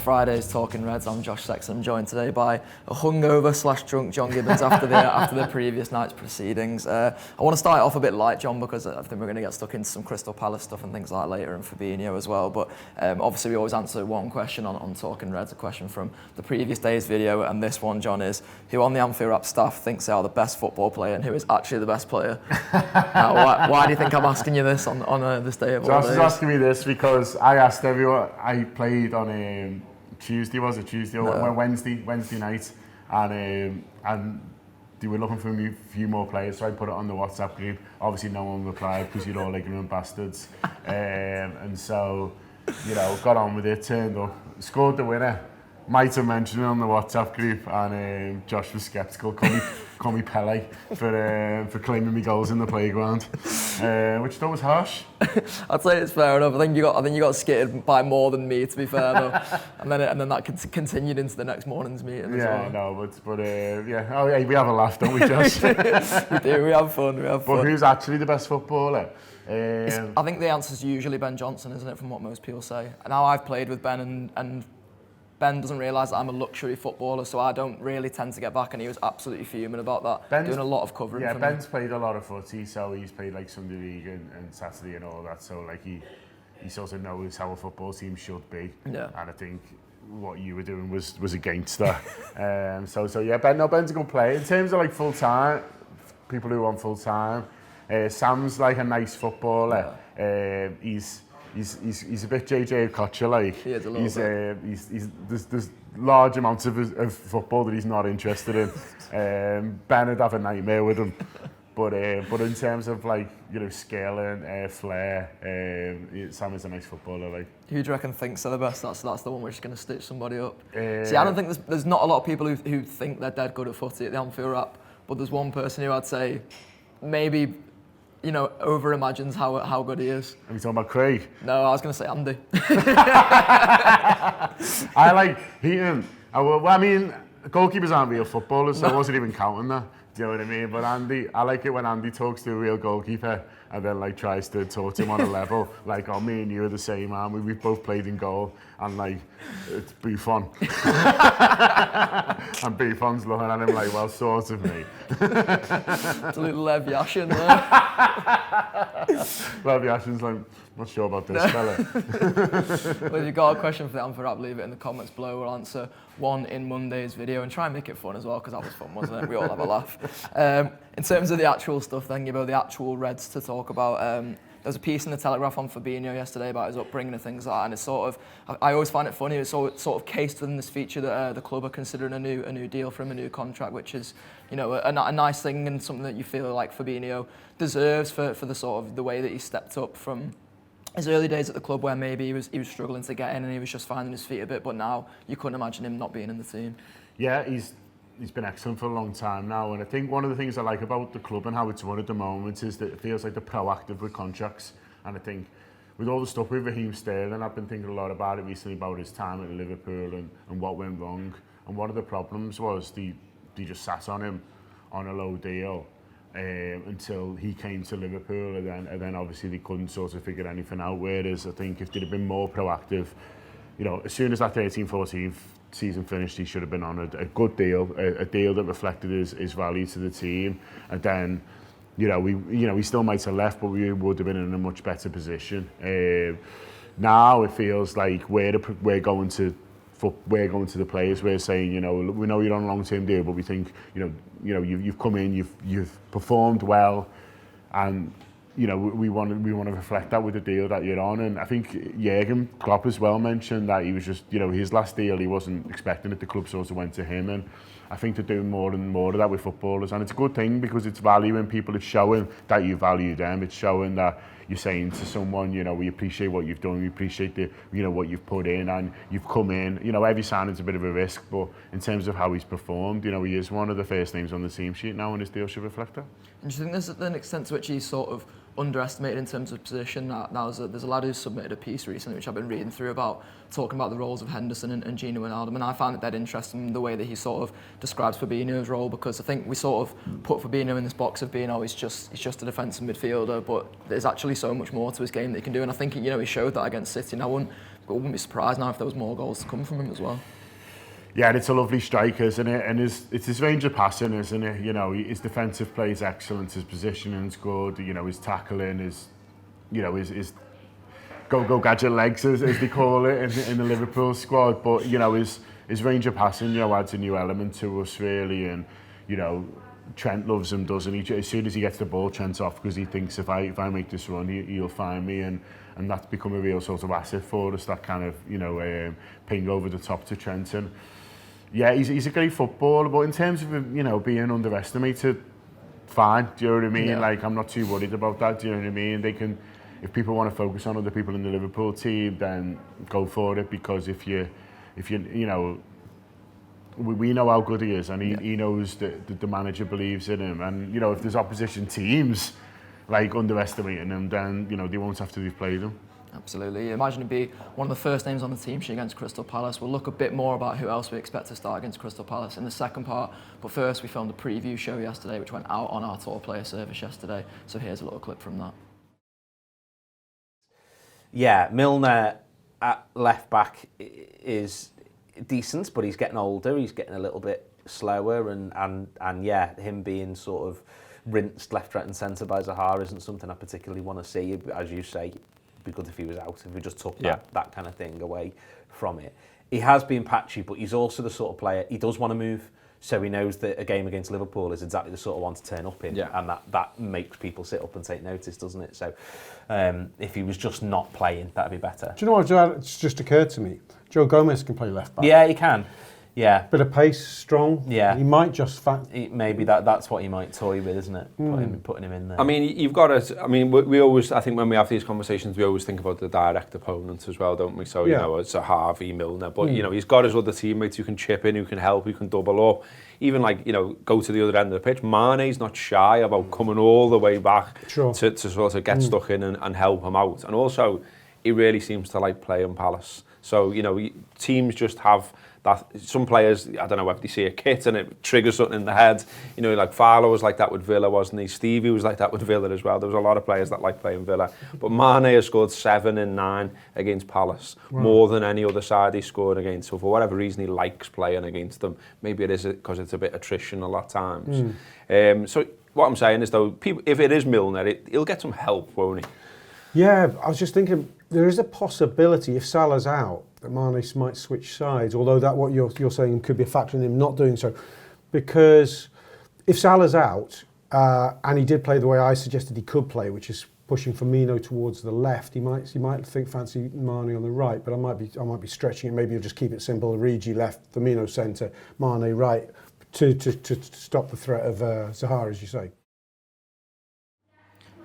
Friday's Talking Reds. I'm Josh Sexton. I'm joined today by a hungover/drunk John Gibbons after the previous night's proceedings. I want to start off a bit light, John, because I think we're going to get stuck into some Crystal Palace stuff and things like that later, and Fabinho as well. But obviously we always answer one question on Talking Reds, a question from the previous day's video, and this one, John, is who on the Anfield Rap staff thinks they are the best football player and who is actually the best player? Why do you think I'm asking you this on this day of all days? Josh is asking me this because I asked everyone. I played on Tuesday, was it Tuesday or Wednesday night, and they were looking for a few more players, so I put it on the WhatsApp group. Obviously, no one replied because you're all ignorant bastards, and so got on with it, turned up, scored the winner. Might have mentioned it on the WhatsApp group, and Josh was sceptical. Call me Pele for claiming me goals in the playground, which I thought was harsh. I'd say it's fair enough. I think you got skitted by more than me, to be fair, though. and then that continued into the next morning's meeting. Yeah, no, but yeah. Oh, yeah, we have a laugh, don't we, Josh? We do. We have fun. But who's actually the best footballer? I think the answer's usually Ben Johnson, isn't it? From what most people say. Now I've played with Ben and Ben doesn't realise that I'm a luxury footballer, so I don't really tend to get back, and he was absolutely fuming about that. Doing a lot of covering for me. Ben's played a lot of footy, so he's played like Sunday League and Saturday and all that, so like he sort of knows how a football team should be. Yeah. And I think what you were doing was against that. So yeah, Ben's a good player. In terms of like full-time, people who want full-time, Sam's like a nice footballer. Yeah. He's a bit JJ Okocha like. He is a little bit. There's large amounts of football that he's not interested in. Ben would have a nightmare with him. But in terms of like skill and flair, Sam is a nice footballer. Like. Who do you reckon thinks they're the best? That's the one we're just going to stitch somebody up. See, I don't think there's not a lot of people who think they're dead good at footy at the Anfield Rap, but there's one person who I'd say maybe over imagines how good he is. Are you talking about Craig? No, I was going to say Andy. I like Heaton. I mean, goalkeepers aren't real footballers, so I wasn't even counting that. Do you know what I mean? But Andy, I like it when Andy talks to a real goalkeeper and then like tries to talk to him on a level. Like, oh, me and you are the same, man. We've both played in goal, and like, it's Buffon. And Buffon's looking at him like, well, sort of, mate. It's a little Lev Yashin there. Lev Yashin's like, not sure about this fella. Well, if you've got a question for the Anfield Rap, leave it in the comments below. We'll answer one in Monday's video and try and make it fun as well, because that was fun, wasn't it? We all have a laugh. In terms of the actual stuff, then, the actual Reds to talk about. There was a piece in the Telegraph on Fabinho yesterday about his upbringing and things like that, and it's sort of, I always find it funny, it's sort of cased within this feature that the club are considering a new deal for him, a new contract, which is, a nice thing and something that you feel like Fabinho deserves for the sort of the way that he stepped up from his early days at the club, where maybe he was struggling to get in and he was just finding his feet a bit, but now you couldn't imagine him not being in the team. Yeah, he's been excellent for a long time now, and I think one of the things I like about the club and how it's run at the moment is that it feels like they're proactive with contracts. And I think with all the stuff with Raheem Sterling, I've been thinking a lot about it recently, about his time at Liverpool and what went wrong. And one of the problems was they just sat on him on a low deal until he came to Liverpool, and then obviously they couldn't sort of figure anything out. Whereas I think if they'd have been more proactive, as soon as that 13-14 season finished, he should have been on a good deal, a deal that reflected his value to the team, and then we still might have left, but we would have been in a much better position. Now it feels like we're going to the players. We're saying, we know you're on a long-term deal, but we think, you've come in, you've performed well, and we want to reflect that with the deal that you're on. And I think Jurgen Klopp as well mentioned that he was just, his last deal, he wasn't expecting it. The club sort of went to him, and I think they're doing more and more of that with footballers, and it's a good thing because it's valuing people. It's showing that you value them. It's showing that you're saying to someone, we appreciate what you've done, we appreciate what you've put in, and you've come in. Every signing's a bit of a risk, but in terms of how he's performed, he is one of the first names on the team sheet now, and his deal should reflect that. And do you think there's an extent to which he's sort of underestimated in terms of position? Now there's a lad who's submitted a piece recently, which I've been reading through, about talking about the roles of Henderson and Gino Wijnaldum, and I found it dead interesting the way that he sort of describes Fabinho's role, because I think we sort of put Fabinho in this box of being, he's just a defensive midfielder, but there's actually so much more to his game that he can do, and I think he showed that against City. And I wouldn't but I wouldn't be surprised now if there was more goals to come from him as well. Yeah, and it's a lovely striker, isn't it? And it's his range of passing, isn't it? You know, his defensive play is excellent, his positioning's good, you know, his tackling, his go gadget legs, as they call it in the Liverpool squad. But, you know, his range of passing, you know, adds a new element to us, really. And, you know, Trent loves him, doesn't he? As soon as he gets the ball, Trent's off, because he thinks if I make this run, he'll find me. And that's become a real sort of asset for us, that kind of, you know, ping over the top to Trent. And, yeah, he's a great footballer, but in terms of, you know, being underestimated, fine, do you know what I mean? Yeah. Like, I'm not too worried about that, do you know what I mean? They can, if people want to focus on other people in the Liverpool team, then go for it, because if you know, we know how good he is, and he knows that the manager believes in him, and, you know, if there's opposition teams, like, underestimating him, then, you know, they won't have to replay them. Absolutely. Imagine he'd be one of the first names on the team sheet against Crystal Palace. We'll look a bit more about who else we expect to start against Crystal Palace in the second part. But first, we filmed a preview show yesterday, which went out on our tour player service yesterday. So here's a little clip from that. Yeah, Milner at left back is decent, but he's getting older. He's getting a little bit slower, and yeah, him being sort of rinsed left, right, and centre by Zaha isn't something I particularly want to see. As you say, it'd be good if he was out, if we just took that kind of thing away from it. He has been patchy, but he's also the sort of player, he does want to move, so he knows that a game against Liverpool is exactly the sort of one to turn up in, and that makes people sit up and take notice, doesn't it? So if he was just not playing, that'd be better. Do you know what? It's just occurred to me. Joe Gomez can play left back. Yeah, he can. Yeah. Bit of pace, strong. Yeah. He might just... Maybe that's what he might toy with, isn't it? Putting him in there. I mean, you've got to... I mean, we always... I think when we have these conversations, we always think about the direct opponent as well, don't we? So, you know, it's a Harvey, Milner. But, you know, he's got his other teammates who can chip in, who can help, who can double up. Even, like, you know, go to the other end of the pitch. Mane's not shy about coming all the way back to sort of get stuck in and help him out. And also, he really seems to like playing Palace. So, you know, teams just have... that some players, I don't know if they see a kit and it triggers something in the head. You know, like Farlow was like that with Villa, wasn't he? Stevie was like that with Villa as well. There was a lot of players that like playing Villa. But Mane has scored 7 and 9 against Palace, more than any other side he's scored against. So for whatever reason, he likes playing against them. Maybe it is because it's a bit attritional at times. So what I'm saying is, though, people, if it is Milner, he'll get some help, won't he? Yeah, I was just thinking, there is a possibility if Salah's out, that Mane might switch sides, although that what you're saying could be a factor in him not doing so. Because if Salah's out, and he did play the way I suggested he could play, which is pushing Firmino towards the left, he might fancy Mane on the right, but I might be stretching it. Maybe you'll just keep it simple, Origi left, Firmino centre, Mane right, to stop the threat of Zaha, as you say.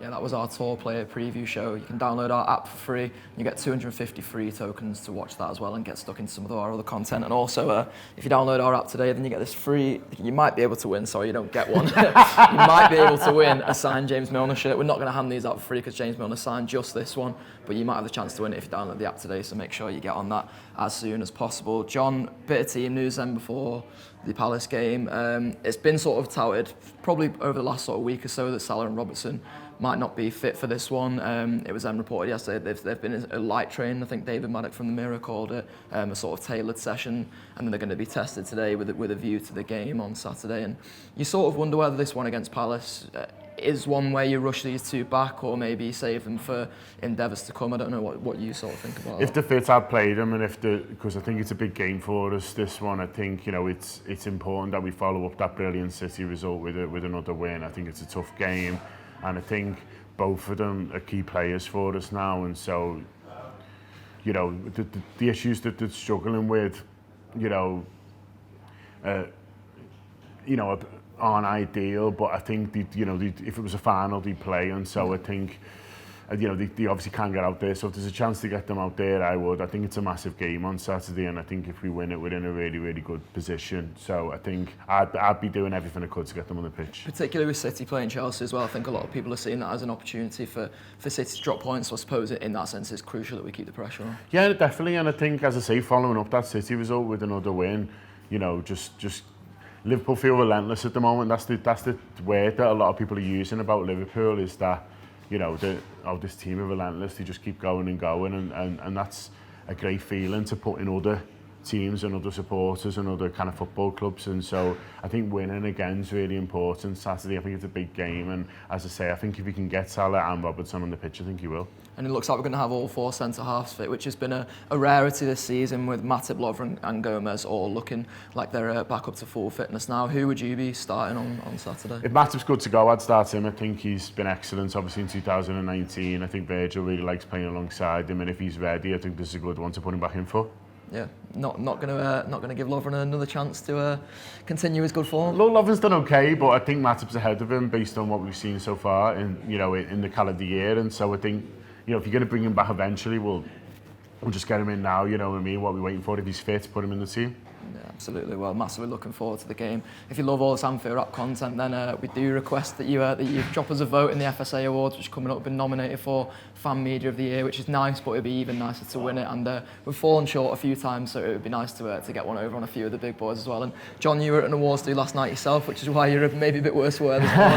Yeah, that was our tour player preview show. You can download our app for free. You get 250 free tokens to watch that as well and get stuck into some of our other content. And also, if you download our app today, then you get this free, you might be able to win, sorry, you don't get one. You might be able to win a signed James Milner shirt. We're not going to hand these out for free because James Milner signed just this one, but you might have the chance to win it if you download the app today, so make sure you get on that as soon as possible. John, bit of team news then before the Palace game. It's been sort of touted, probably over the last sort of week or so, that Salah and Robertson might not be fit for this one. It was reported yesterday they've been a light train. I think David Maddock from the Mirror called it a sort of tailored session, and then they're going to be tested today with a view to the game on Saturday. And you sort of wonder whether this one against Palace is one where you rush these two back, or maybe save them for endeavours to come. I don't know what you sort of think about if the fit, I'd play them, and because I think it's a big game for us, this one. I think, you know, it's important that we follow up that brilliant City result with another win. I think it's a tough game, and I think both of them are key players for us now. And so, you know, the issues that they're struggling with, you know, aren't ideal. But I think if it was a final, they'd play. And so I think, they obviously can't get out there. So if there's a chance to get them out there, I would. I think it's a massive game on Saturday, and I think if we win it, we're in a really, really good position. So I think I'd be doing everything I could to get them on the pitch. Particularly with City playing Chelsea as well, I think a lot of people are seeing that as an opportunity for City to drop points. So I suppose in that sense, it's crucial that we keep the pressure on. Yeah, definitely. And I think, as I say, following up that City result with another win, you know, just Liverpool feel relentless at the moment. That's the word that a lot of people are using about Liverpool, is that, you know, this team are relentless. They just keep going and going, and that's a great feeling to put in other teams and other supporters and other kind of football clubs, and so I think winning again is really important. Saturday, I think it's a big game, and as I say, I think if he can get Salah and Robertson on the pitch, I think he will. And it looks like we're going to have all 4 centre-halves fit, which has been a rarity this season, with Matip, Lovren and Gomez all looking like they're back up to full fitness now. Who would you be starting on Saturday? If Matip's good to go, I'd start him. I think he's been excellent, obviously, in 2019. I think Virgil really likes playing alongside him, and if he's ready, I think this is a good one to put him back in for. Yeah, not gonna give Lovren another chance to continue his good form. Look, Lovren's done okay, but I think Matip's ahead of him based on what we've seen so far in the calendar year, and so I think, if you're going to bring him back eventually, we'll just get him in now. You know what I mean? What we're waiting for, if he's fit, put him in the team. Yeah, absolutely. Well, massively looking forward to the game. If you love all this Anfield Wrap content, then we do request that you drop us a vote in the FSA Awards, which is coming up. Been nominated for Fan Media of the Year, which is nice, but it'd be even nicer to win it. And we've fallen short a few times, so it would be nice to get one over on a few of the big boys as well. And John, you were at an awards do last night yourself, which is why you're maybe a bit worse for wear this morning.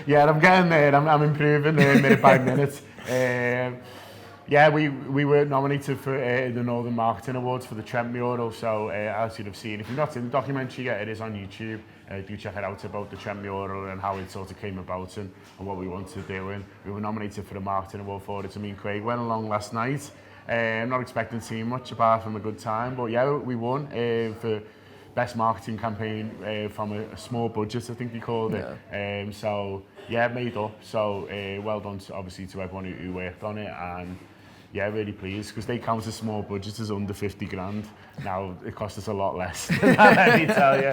Yeah, I'm getting there. I'm improving minute by minute. Yeah, we were nominated for the Northern Marketing Awards for the Trent mural, so as you'd have seen, if you've not seen the documentary yet, it is on YouTube. Do check it out about the Trent mural and how it sort of came about and what we wanted to do. And we were nominated for the Marketing Award for it. So me and Craig went along last night. I'm not expecting to see much apart from a good time, but yeah, we won for best marketing campaign from a small budget, I think they called it. Yeah. So yeah, made up. So well done, obviously, to everyone who worked on it, and yeah, really pleased, because they count a small budget as under 50 grand. Now it cost us a lot less. Let me tell you.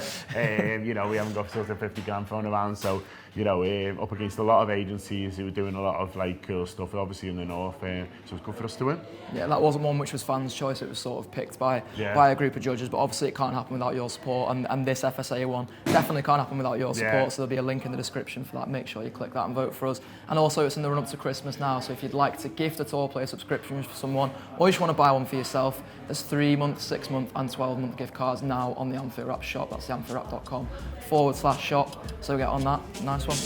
We haven't got sort of 50 grand thrown around, so up against a lot of agencies who were doing a lot of cool stuff, obviously in the north. So it's good for us to win. Yeah, that wasn't one which was fans' choice. It was sort of picked by a group of judges, but obviously it can't happen without your support. And this FSA one definitely can't happen without your support. So there'll be a link in the description for that. Make sure you click that and vote for us. And also it's in the run up to Christmas now, so if you'd like to gift a Tour Play subscription for someone, or you just want to buy one for yourself, there's 3-month, 6-month and 12-month gift cards now on the Anfield Wrap shop. That's the anfieldwrap.com/shop. So get on that. Nice one.